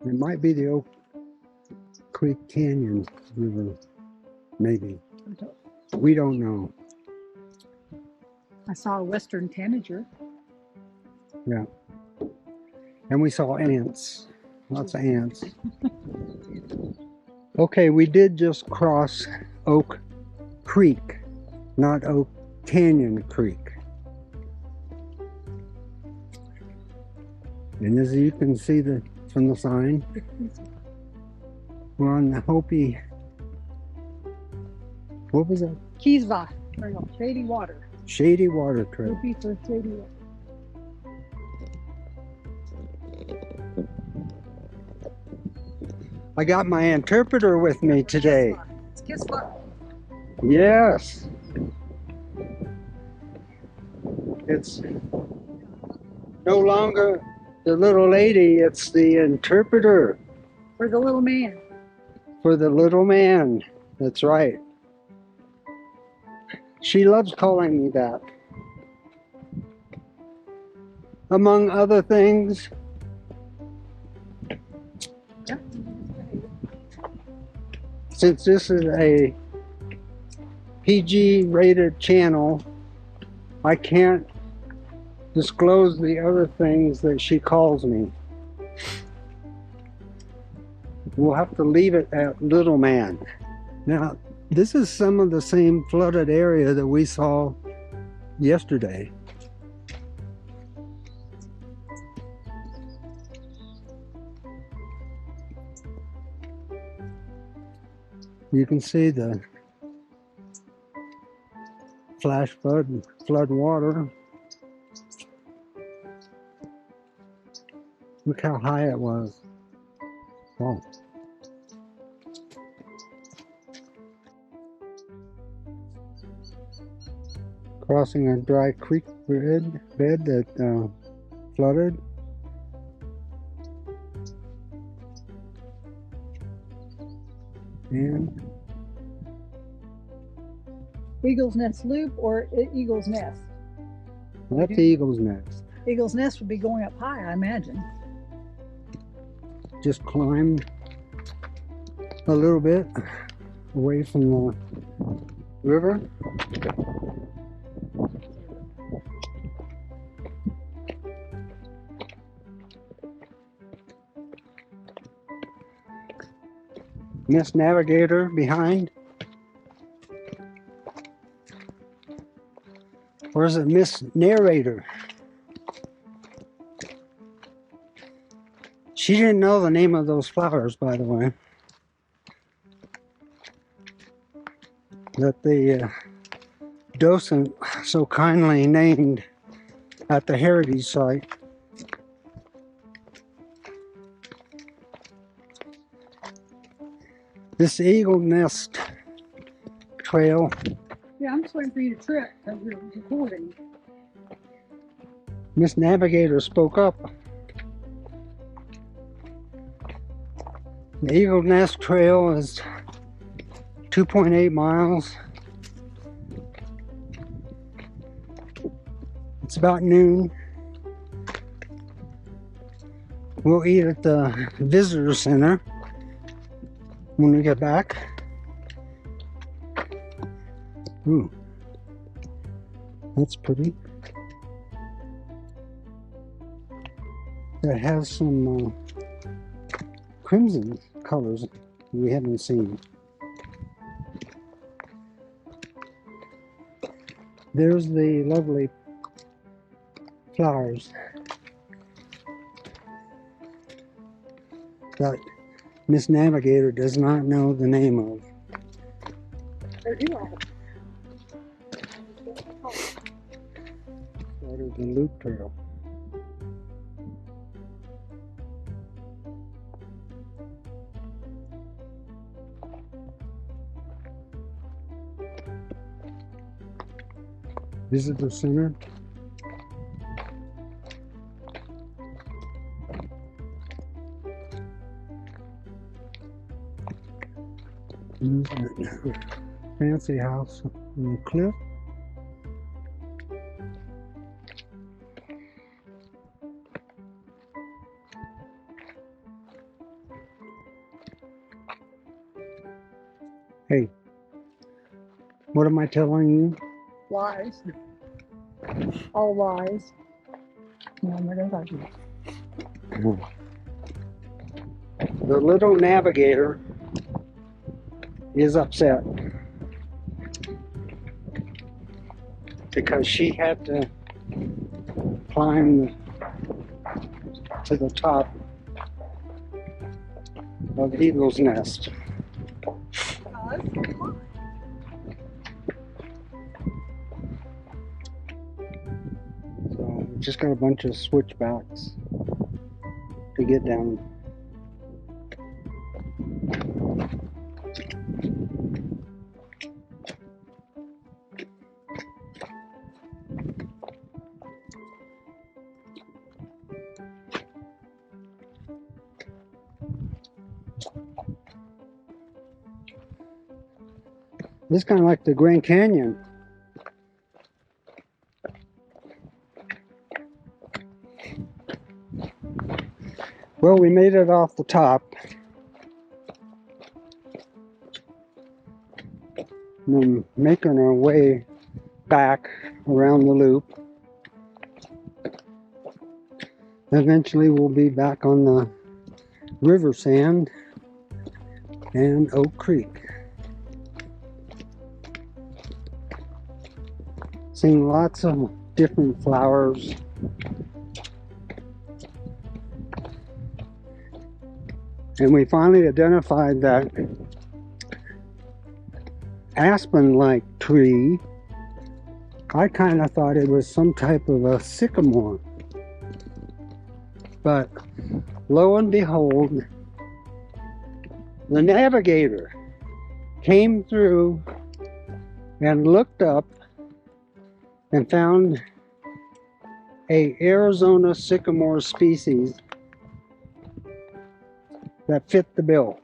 It might be the Oak Creek Canyon River, maybe. We don't know. I saw a western tanager. Yeah. And we saw ants. Lots of ants. Okay, we did just cross Oak Creek, not Oak Canyon Creek. And as you can see from the sign, we're on the Hopi, what was that? Keesva, Shady Water. Shady Water Trail. Hopi for Shady Water. I got my interpreter with me today. It's Kisva. Yes. It's no longer the little lady, it's the interpreter. For the little man. For the little man. That's right. She loves calling me that. Among other things. Yeah. Since this is a PG rated channel, I can't disclose the other things that she calls me. We'll have to leave it at little man. Now, this is some of the same flooded area that we saw yesterday. You can see the flash flood water. Look how high it was. Wow. Crossing a dry creek bed that flooded. And Eagle's Nest Loop or Eagle's Nest? that's the Eagle's Nest. Eagle's Nest would be going up high, I imagine. Just climbed a little bit away from the river. Miss Navigator behind. Or is it Miss Narrator? She didn't know the name of those flowers, by the way. That the docent so kindly named at the heritage site. This Eagle Nest Trail. Yeah, I'm just waiting for you to trip because you're recording. Miss Navigator spoke up. The Eagle Nest Trail is 2.8 miles. It's about noon. We'll eat at the visitor center when we get back. Ooh, that's pretty. That has some crimson colors we haven't seen. There's the lovely flowers that Miss Navigator does not know the name of. Where do I? Started the loop trail. Visitor center. There's that fancy house on the cliff. Hey, what am I telling you? Lies. All lies. No, I'm not gonna talk to you. The little navigator is upset because she had to climb to the top of Eagle's Nest. So we just got a bunch of switchbacks to get down. This is kind of like the Grand Canyon. Well, we made it off the top. We're making our way back around the loop. Eventually we'll be back on the river sand and Oak Creek. Seeing lots of different flowers. And we finally identified that aspen-like tree. I kind of thought it was some type of a sycamore. But lo and behold, the navigator came through and looked up and found a Arizona sycamore species that fit the bill.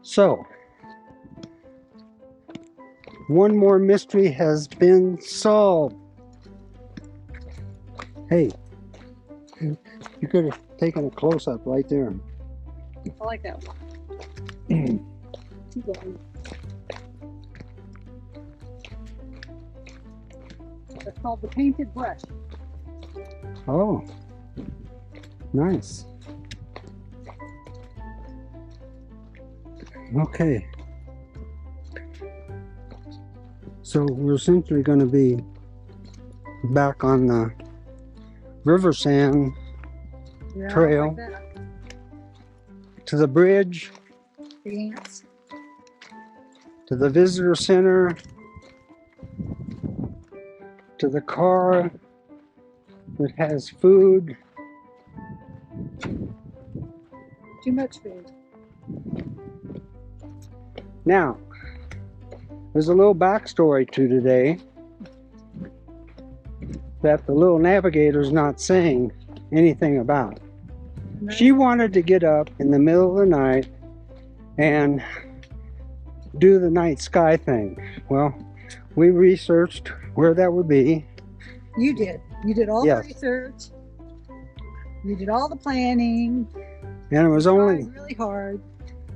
So, one more mystery has been solved. Hey, you could have taken a close-up right there. I like that one. Keep going. It's called the painted brush. Oh, nice. Okay. So we're essentially going to be back on the river sand Yeah, trail I like that. to the bridge, The ants. to the visitor center, to the car that has food. Too much food. Now, there's a little backstory to today that the little navigator's not saying anything about. No. She wanted to get up in the middle of the night and do the night sky thing. Well, we researched where that would be. You did. You did all Yes. the research. You did all the planning. And it was Tried only, really hard.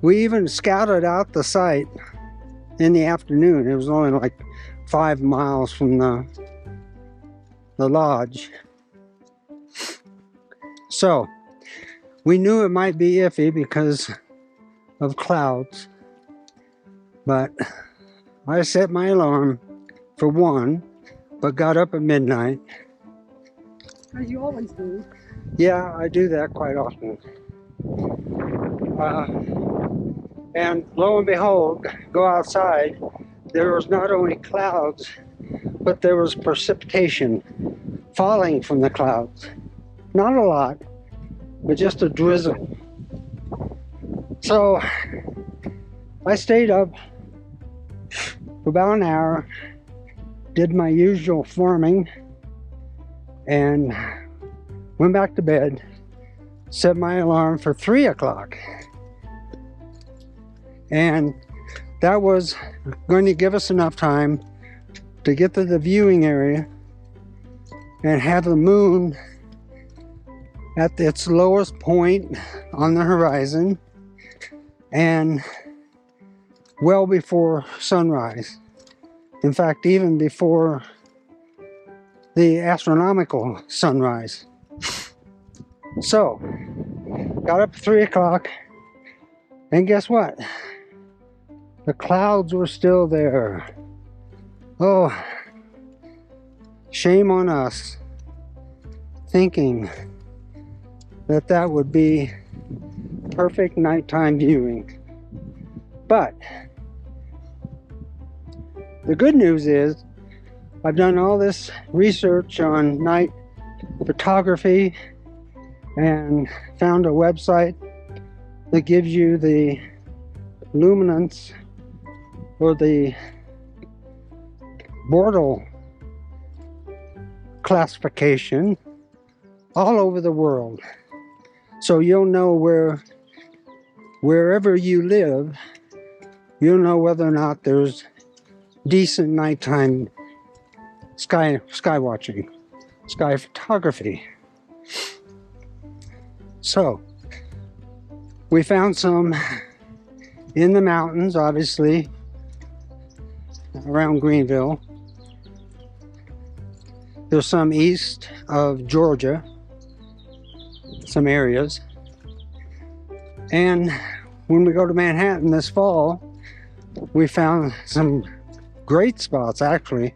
we even scouted out the site in the afternoon. It was only like 5 miles from the lodge. So, we knew it might be iffy because of clouds. But I set my alarm for 1, but got up at midnight. As you always do. Yeah, I do that quite often. And lo and behold, go outside, there was not only clouds, but there was precipitation falling from the clouds. Not a lot, but just a drizzle. So I stayed up for about an hour, did my usual farming, and went back to bed, set my alarm for 3 o'clock. And that was going to give us enough time to get to the viewing area and have the moon at its lowest point on the horizon and well before sunrise. In fact, even before the astronomical sunrise. So, got up at 3 o'clock, and guess what? The clouds were still there. Oh, shame on us thinking that that would be perfect nighttime viewing. But the good news is I've done all this research on night photography and found a website that gives you the luminance or the Bortle classification all over the world. So you'll know wherever you live, you'll know whether or not there's decent nighttime sky watching, sky photography. So we found some in the mountains, obviously, around Greenville. There's some east of Georgia, some areas. And when we go to Manhattan this fall, we found some great spots actually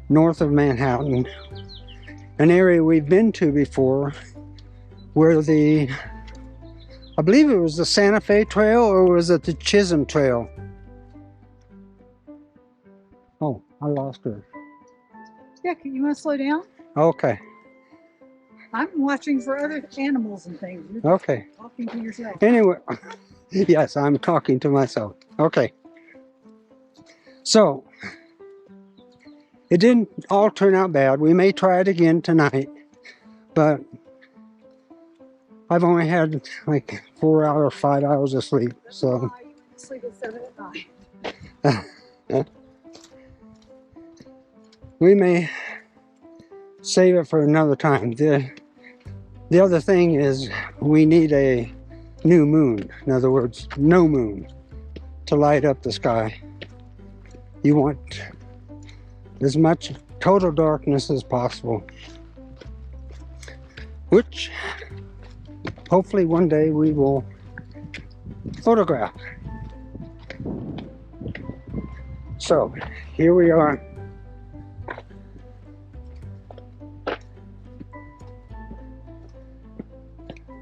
north of Manhattan, an area we've been to before where I believe it was the Santa Fe Trail, or was it the Chisholm Trail? Oh, I lost her. Yeah, you want to slow down? Okay. I'm watching for other animals and things. You're Okay. talking to yourself. Anyway, yes, I'm talking to myself. Okay. So, it didn't all turn out bad. We may try it again tonight, but I've only had like 4 hours, 5 hours of sleep. So, You went to sleep at 7 at night. we may save it for another time. The other thing is we need a new moon. In other words, no moon to light up the sky. You want as much total darkness as possible, which hopefully one day we will photograph. So here we are.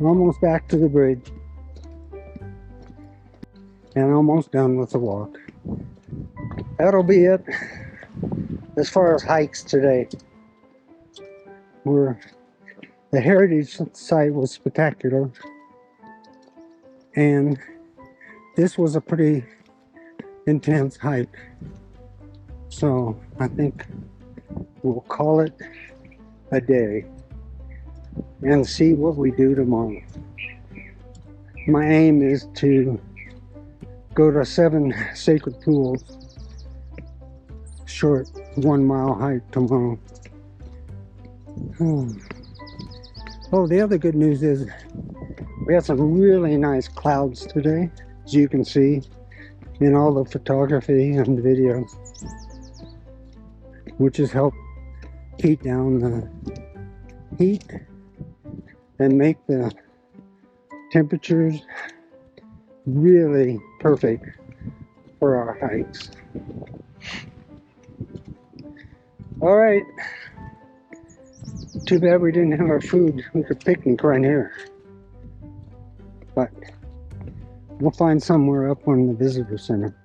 Almost back to the bridge and almost done with the walk. That'll be it as far as hikes today. The heritage site was spectacular, and this was a pretty intense hike. So I think we'll call it a day and see what we do tomorrow. My aim is to go to 7 sacred pools, short 1 mile hike tomorrow. Oh, the other good news is we had some really nice clouds today, as you can see in all the photography and video, which has helped keep down the heat and make the temperatures really perfect for our hikes. All right. Too bad we didn't have our food. We could picnic right here. But we'll find somewhere up on the visitor center.